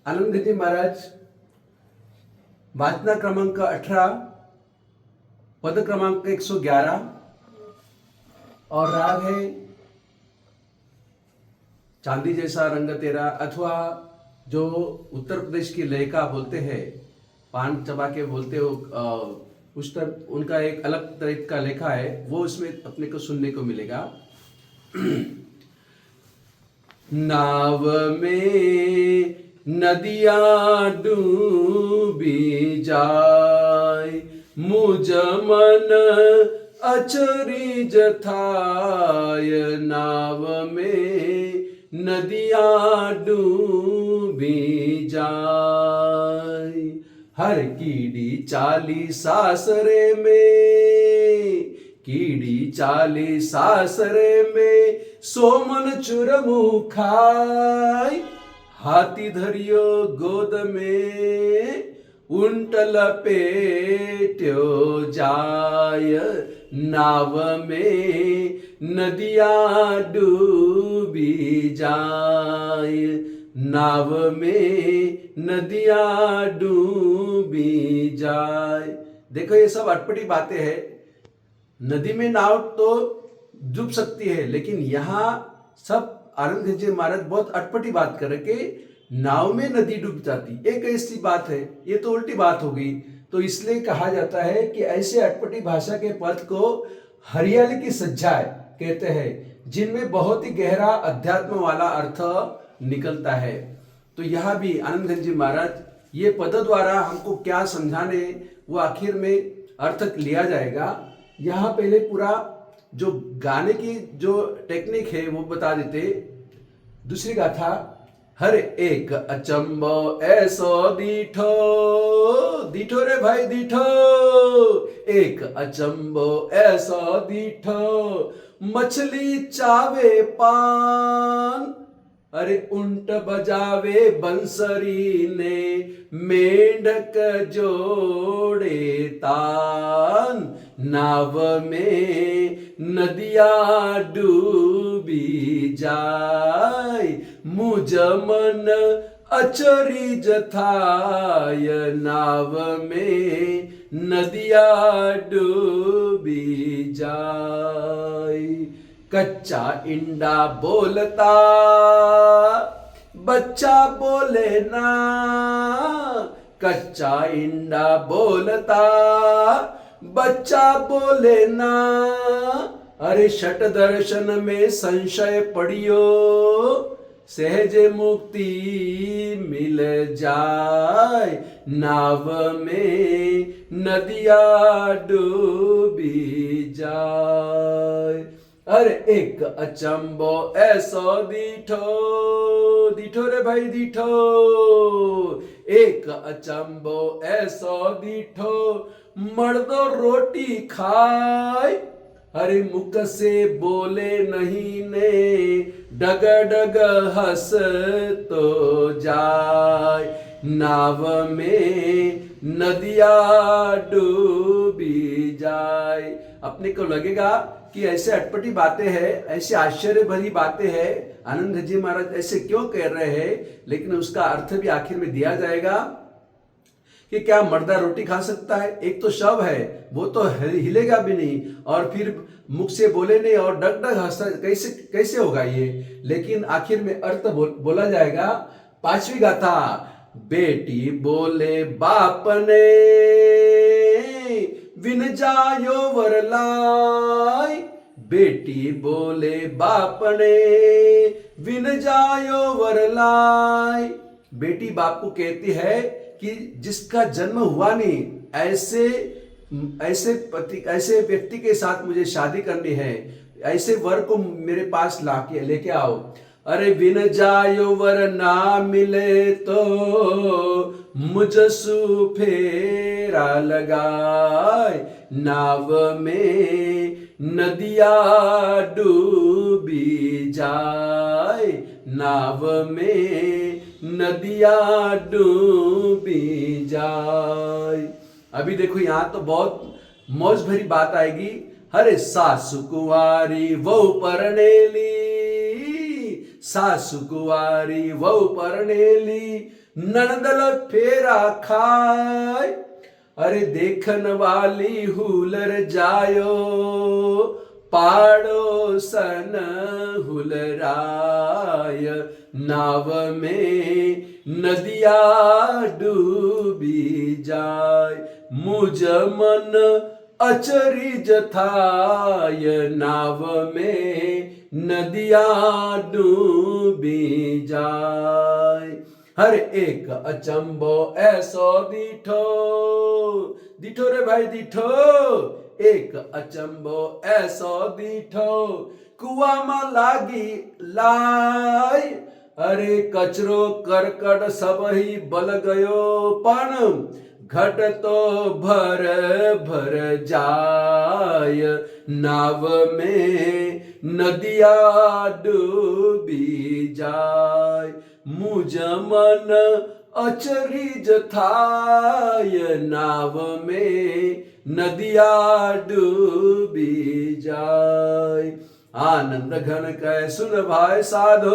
आनंदजी महाराज, वाचना क्रमांक 18, पद क्रमांक 111 और राग है चांदी जैसा रंग तेरा, अथवा जो उत्तर प्रदेश की लय का बोलते हैं, पान चबा के बोलते हो, उस तरह उनका एक अलग तरह का लेखा है, वो इसमें अपने को सुनने को मिलेगा। नाव में नदियां डूबी जाए, मुझ मन अचरज थाय। नाव में नदियां डूबी जाए, हर कीड़ी चाली सासरे में, कीड़ी चाली सासरे में, सोमन चुरमु खाय। हाथी धरियो गोद में, उंट लपेट्यो जाय। नाव में नदियां डूबी जाय, नाव में नदियां डूबी जाय। देखो ये सब अटपटी बातें हैं। नदी में नाव तो डूब सकती है, लेकिन यहाँ सब आनंद जी महाराज बहुत अटपटी बात करके नाव में नदी डूब जाती, एक ऐसी बात है, ये तो उल्टी बात हो गई। तो इसलिए कहा जाता है कि ऐसे अटपटी भाषा के पद को हरियाली की सज्जाएं कहते हैं, जिनमें बहुत ही गहरा अध्यात्म वाला अर्थ निकलता है। तो यहाँ भी आनंद जी महाराज ये पद द्वारा हमको क्या समझाने, वो आखिर में अर्थ लिया जाएगा। यहाँ पहले पूरा जो गाने की जो टेक्निक है वो बता देते। दूसरी गाथा, हर एक अचंबो ऐसो दीठो, दीठो रे भाई दीठो, एक अचंबो ऐसो दीठो, मछली चावे पान। अरे उंट बजावे बंसरी ने, मेंढक जोड़े तान। नाव में नदियां डूबी जाय, मुझ मन अचरज थाय। नाव में नदियां डूबी जाय। कच्चा इंडा बोलता, बच्चा बोले ना, कच्चा इंडा बोलता, बच्चा बोले ना। अरे षट दर्शन में संशय पड़ियो, सहज मुक्ति मिल जाए। नाव में नदियां डूबी जाए। अरे एक अचंबो ऐसो दीठो, दीठो रे भाई दीठो, एक अचंबो ऐसो दीठो, मर्दो रोटी खाए। अरे मुख से बोले नहीं ने, डग डग हंस तो जाए। नाव में नदियां डूबी जाए। अपने को लगेगा कि ऐसे अटपटी बातें हैं, ऐसे आश्चर्य भरी बातें हैं, आनंद जी महाराज ऐसे क्यों कह रहे हैं, लेकिन उसका अर्थ भी आखिर में दिया जाएगा कि क्या मर्दा रोटी खा सकता है? एक तो शव है, वो तो हिलेगा भी नहीं, और फिर मुख से बोले नहीं और डग डग हंसता, कैसे कैसे होगा ये? लेकिन आखिर में अर्थ बोला जाएगा। पांचवी गाथा, बेटी बोले बाप ने, विन जायो वरलाई। बेटी बोले बाप ने, विन जायो वरलाई। बेटी बाप को कहती है कि जिसका जन्म हुआ नहीं, ऐसे पति, ऐसे व्यक्ति के साथ मुझे शादी करनी है, ऐसे वर को मेरे पास लाके लेके आओ। अरे बिन जायो वर ना मिले तो, मुझसु फेरा लगाए। नाव में नदियां डूबी जाए, नाव में नदियां डूबी जाए। अभी देखो यहाँ तो बहुत मौज भरी बात आएगी। हरे सासु कुंवारी वो परनेली, सासु कुवारी वहु परनेली ननदल फेरा खाय। अरे देखन वाली हुलर जायो पाड़ोसन हुलराय। नाव में नदिया डूबी जाय मुझ मन अचरिज थाय। नाव में नदिया डूबी जाय। हर एक अचंबो ऐसो दिठो, दिठो रे भाई दिठो। एक अचंबो ऐसो दिठो कुआ में लागी लाई। अरे कचरो करकट सब ही बल गयो पण घट तो भर भर जाय। नाव में नदिया डूबी जाय मुझ मन अचरिज थाय। नाव में नदिया डूबी जाय। आनंद घन कह सुन भाई साधो,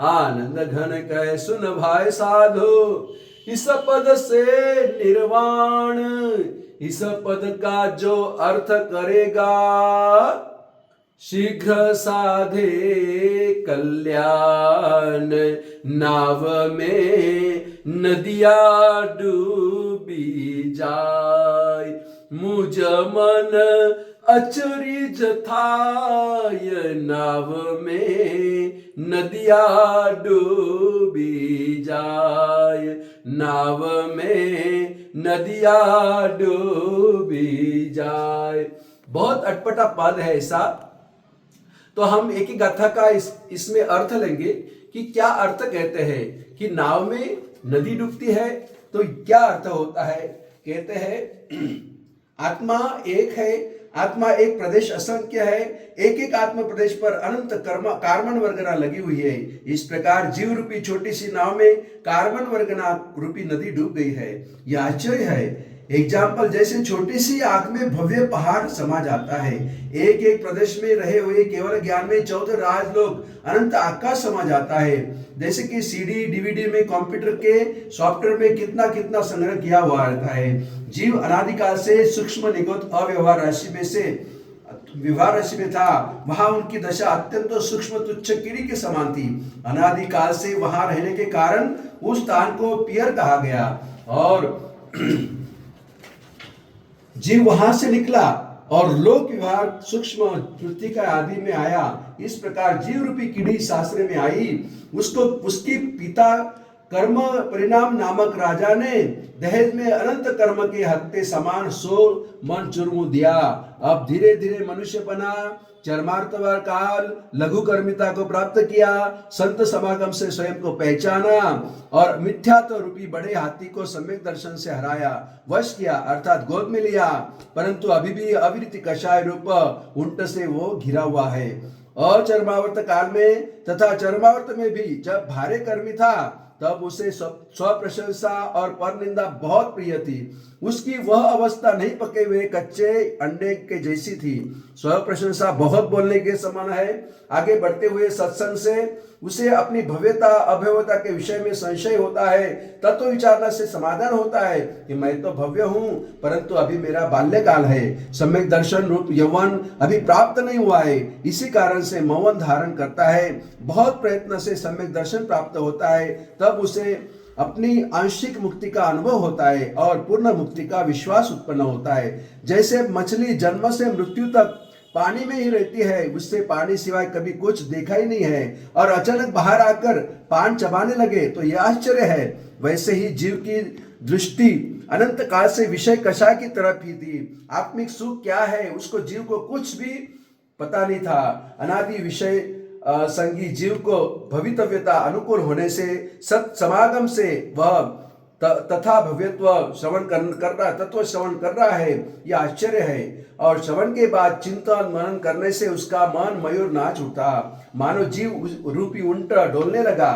आनंद घन कह सुन भाई साधो। इस पद से निर्वाण, इस पद का जो अर्थ करेगा शीघ्र साधे कल्याण। नाव में नदिया डूबी जाय मुझ मन अचरिज थाय। नाव में नदिया डूबी जाय। नाव में नदिया डूबी जाय। बहुत अटपटा पद है ऐसा, तो हम एक ही गाथा का इसमें अर्थ लेंगे कि क्या अर्थ कहते हैं कि नाव में नदी डूबती है तो क्या अर्थ होता है। कहते हैं आत्मा एक है, आत्मा एक प्रदेश असंख्य है, एक एक आत्म प्रदेश पर अनंत कार्बन वर्गना लगी हुई है। इस प्रकार जीव रूपी छोटी सी नाव में कार्बन वर्गना रूपी नदी डूब गई है। यह आश्चर्य है। एग्जाम्पल जैसे छोटी सी आंख में भव्य पहाड़ समा जाता है, एक एक प्रदेश में रहे हुए केवल ज्ञान में 14 राजलोक अनंत आकाश समा जाता है। जैसे कि सीडी डीवीडी में कंप्यूटर के सॉफ्टवेयर में कितना कितना संग्रह किया हुआ रहता है। जीव अनादिकाल से सूक्ष्म निगत अव्यवहार राशि में से व्यवहार राशि में था, वहां उनकी दशा अत्यंत सूक्ष्म तुच्छ कीड़ी के समान थी। अनादिकाल से वहां रहने के कारण उस स्थान को पियर कहा गया और जीव वहां से निकला और लोक व्यवहार सूक्ष्म कृतिका आदि में आया। इस प्रकार जीव रूपी कीड़ी शास्त्र में आई। उसको उसकी पिता कर्म परिणाम नामक राजा ने दहेज में अनंत कर्म के हत्ते समान 100 मन जुर्म दिया। अब धीरे धीरे मनुष्य बना, चरमार्थवर काल लघु कर्मिता को प्राप्त किया, संत समागम से स्वयं को पहचाना और मिथ्यात्व रूपी बड़े हाथी को सम्यक दर्शन से हराया, वश किया अर्थात गोद में लिया। परंतु अभी भी अविरति कषाय रूप उंट से वो घिरा हुआ है। और चरमावर्त काल में तथा चरमावर्त में भी जब भारे कर्मी था तब उसे स्व प्रशंसा और पर निंदा बहुत प्रिय थी। उसकी वह अवस्था नहीं पके हुए कच्चे अंडे के जैसी थी। स्व प्रशंसा बहुत बोलने के समान है। आगे बढ़ते हुए सत्संग से उसे अपनी भव्यता अभव्यता के विषय में संशय होता है। तत्व विचारना से समाधान होता है कि मैं तो भव्य हूं, परंतु अभी मेरा बाल्यकाल है, सम्यक दर्शन रूप यौवन अभी प्राप्त नहीं हुआ है। इसी कारण से मौन धारण करता है। बहुत प्रयत्न से सम्यक दर्शन प्राप्त होता है, तब उसे अपनी आंशिक मुक्ति का अनुभव होता है और पूर्ण मुक्ति का विश्वास उत्पन्न होता है। जैसे मछली जन्म से मृत्यु तक पानी में ही रहती है, उससे पानी सिवाय कभी कुछ देखा ही नहीं है और अचानक बाहर आकर पान चबाने लगे तो यह आश्चर्य है। वैसे ही जीव की दृष्टि अनंत काल से विषय कषाय की तरफ ही थी। आत्मिक सुख क्या है उसको जीव को कुछ भी पता नहीं था। अनादि विषय संगी जीव को भवितव्यता अनुकूल होने से सत समागम से वह तथा भव्यत्व श्रवण कर रहा, तत्व श्रवण कर रहा है, यह आश्चर्य है। और श्रवण के बाद चिंतन मनन करने से उसका मन मयूर नाच उठा, मानो जीव रूपी उंट डोलने लगा,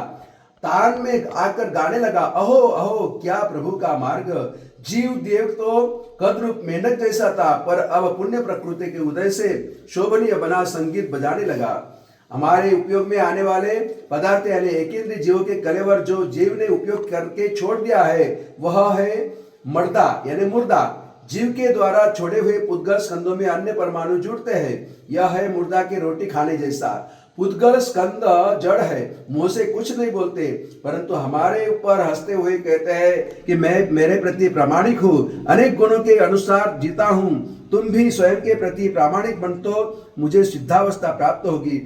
तान में आकर गाने लगा, अहो अहो क्या प्रभु का मार्ग। जीव देव तो कद्रूप मेंढक जैसा था, पर अब पुण्य प्रकृति के उदय से शोभनीय बना संगीत बजाने लगा। हमारे उपयोग में आने वाले पदार्थ यानी एकेंद्रीय जीवों के कलेवर जो जीव ने उपयोग करके छोड़ दिया है वह है मर्दा यानी मुर्दा। जीव के द्वारा छोड़े हुए पुद्गल स्कंदों में अन्य परमाणु जुड़ते हैं। यह है मुर्दा की रोटी खाने जैसा। पुद्गल स्कंद जड़ है, मुंह से कुछ नहीं बोलते, परंतु हमारे ऊपर हंसते हुए कहते हैं कि मैं मेरे प्रति प्रामाणिक हूँ, अनेक गुणों के अनुसार जीता हूँ। तुम भी स्वयं के प्रति प्रामाणिक बन तो मुझे सिद्धावस्था प्राप्त होगी।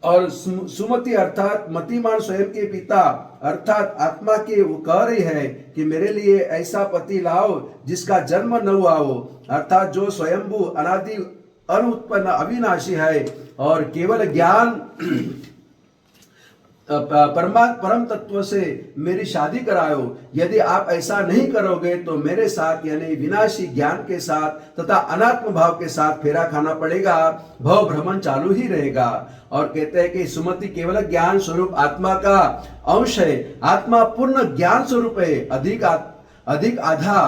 और सुमति अर्थात मतिमान स्वयं के पिता अर्थात आत्मा के वो कह रही है कि मेरे लिए ऐसा पति लाओ जिसका जन्म न हुआ हो, अर्थात जो स्वयंभू अनादि अनुत्पन्न अविनाशी है और केवल ज्ञान परम तत्व से मेरी शादी कराओ। यदि आप ऐसा नहीं करोगे तो मेरे साथ यानी विनाशी ज्ञान के साथ तथा अनात्म भाव के साथ फेरा खाना पड़ेगा, भव भ्रमण चालू ही रहेगा। और कहते हैं कि सुमति केवल ज्ञान स्वरूप आत्मा का अंश है, आत्मा पूर्ण ज्ञान स्वरूप है, अधिक आधा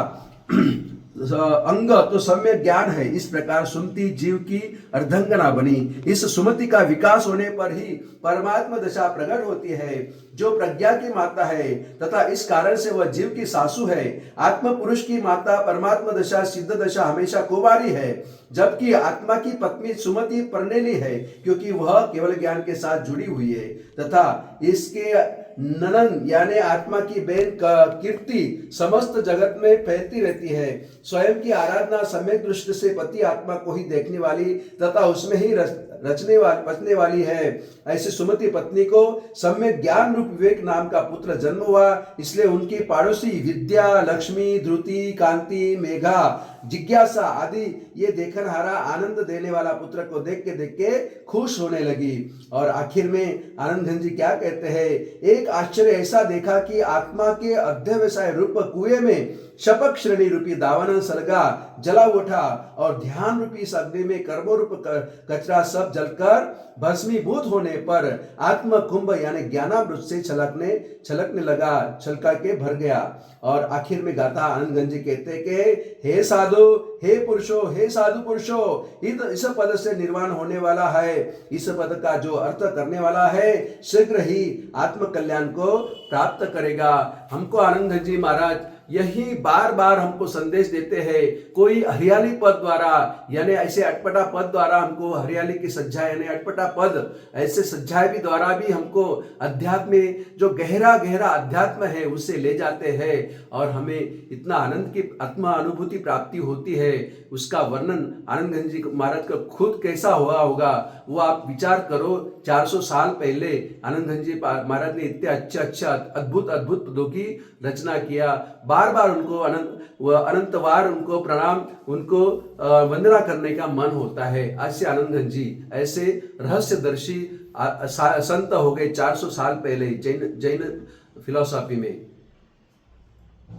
अंग तो सम्यक ज्ञान है। इस प्रकार सुमति जीव की अर्धंगना बनी। इस सुमति का विकास होने पर ही परमात्मा दशा प्रकट होती है जो प्रज्ञा की माता है तथा इस कारण से वह जीव की सासू है। आत्म पुरुष की माता परमात्मा दशा सिद्ध दशा हमेशा कुंवारी है, जबकि आत्मा की पत्नी सुमति परनेली है क्योंकि वह केवल ज्ञान के साथ जुड़ी हुई है तथा इसके ननन यानी आत्मा की बेन कीर्ति समस्त जगत में फैलती रहती है। स्वयं की आराधना सम्यक दृष्टि से पति आत्मा को ही देखने वाली तथा उसमें ही बसने वाली है। ऐसे सुमति पत्नी को सम्यक ज्ञान रूप विवेक नाम का पुत्र जन्म हुआ, इसलिए उनकी पड़ोसी विद्या, लक्ष्मी, धृति, कांति, मेघा, जिज्ञासा आदि ये देखनहारा आनंद देने वाला पुत्र को देख के खुश होने लगी। और आखिर में आनंद घन जी क्या कहते हैं, एक आश्चर्य ऐसा देखा कि आत्मा के अध्यवसाय रूप कुएं में शपक श्रेणी रूपी दावानन सलगा जला उठा और ध्यान रूपी इस अग्नि में कर्मो रूप कचरा सब जलकर भस्मीभूत होने पर आत्म कुंभ यानी ज्ञानामृत से छलकने लगा, छलका के भर गया। और आखिर में गाथा आनंद गंज जी कहते कि हे साधु, हे पुरुषो, हे साधु पुरुषो, इस पद से निर्वाण होने वाला है। इस पद का जो अर्थ करने वाला है शीघ्र ही आत्म कल्याण को प्राप्त करेगा। हमको आनंद गंज जी महाराज यही बार बार हमको संदेश देते हैं। कोई हरियाली पद द्वारा यानी ऐसे अटपटा पद द्वारा हमको हरियाली की सज्जा यानी अटपटा पद ऐसे सज्जाएं भी द्वारा भी हमको अध्यात्म में जो गहरा गहरा अध्यात्म है उससे ले जाते हैं और हमें इतना आनंद की आत्मा अनुभूति प्राप्ति होती है। उसका वर्णन आनंद गंज जी महाराज का खुद कैसा हुआ होगा वो आप विचार करो। 400 साल पहले आनंद गंज जी महाराज ने इतने अच्छा अद्भुत पदों की रचना किया। बार बार उनको अनंतवार उनको प्रणाम उनको वंदना करने का मन होता है। ऐसे आनंद गंज जी ऐसे रहस्यदर्शी संत हो गए 400 साल पहले जैन फिलॉसफी में।